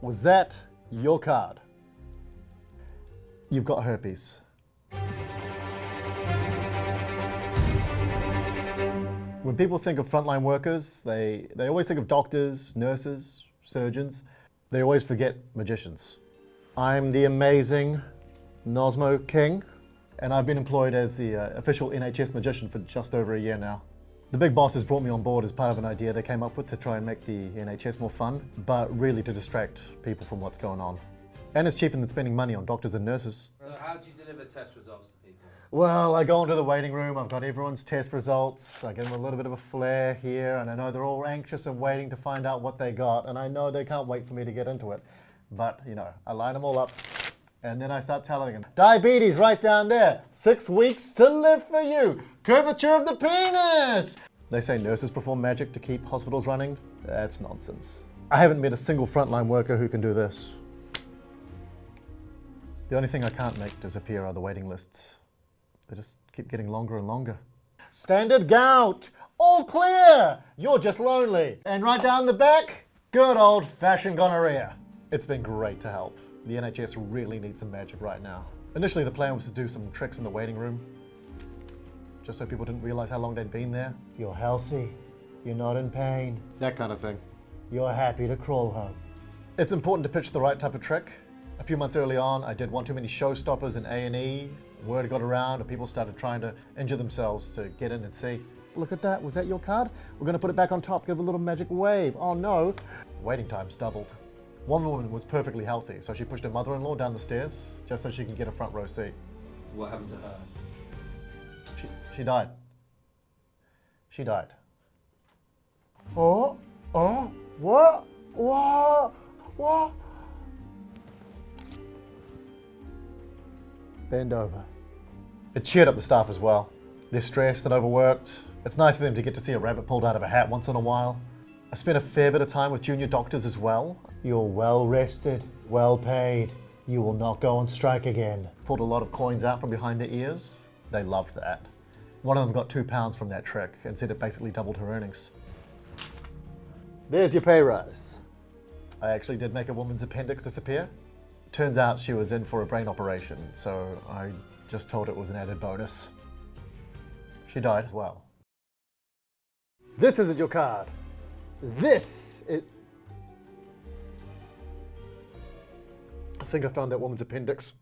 Was that your card? You've got herpes. When people think of frontline workers, they always think of doctors, nurses, surgeons. They always forget magicians. I'm the amazing Nosmo King, and I've been employed as the official NHS magician for just over a year now. The big bosses brought me on board as part of an idea they came up with to try and make the NHS more fun, but really to distract people from what's going on. And it's cheaper than spending money on doctors and nurses. So how do you deliver test results to people? Well, I go into the waiting room, I've got everyone's test results, I give them a little bit of a flair here, and I know they're all anxious and waiting to find out what they got, and I know they can't wait for me to get into it. But, you know, I line them all up, and then I start telling them, diabetes right down there, 6 weeks to live for you, curvature of the penis. They say nurses perform magic to keep hospitals running. That's nonsense. I haven't met a single frontline worker who can do this. The only thing I can't make disappear are the waiting lists. They just keep getting longer and longer. Standard gout, all clear, you're just lonely. And right down the back, good old-fashioned gonorrhea. It's been great to help. The NHS really needs some magic right now. Initially the plan was to do some tricks in the waiting room, just so people didn't realize how long they'd been there. You're healthy, you're not in pain. That kind of thing. You're happy to crawl home. It's important to pitch the right type of trick. A few months early on, I did one too many showstoppers in A&E. Word got around and people started trying to injure themselves to get in and see. Look at that, was that your card? We're gonna put it back on top, give a little magic wave. Oh no. Waiting times doubled. One woman was perfectly healthy, so she pushed her mother-in-law down the stairs just so she could get a front row seat. What happened to her? She died. She died. What? Bend over. It cheered up the staff as well. They're stressed and overworked. It's nice for them to get to see a rabbit pulled out of a hat once in a while. I spent a fair bit of time with junior doctors as well. You're well rested, well paid. You will not go on strike again. Pulled a lot of coins out from behind their ears. They loved that. One of them got £2 from that trick and said it basically doubled her earnings. There's your pay rise. I actually did make a woman's appendix disappear. Turns out she was in for a brain operation, so I just told it was an added bonus. She died as well. This isn't your card. This is... I think I found that woman's appendix.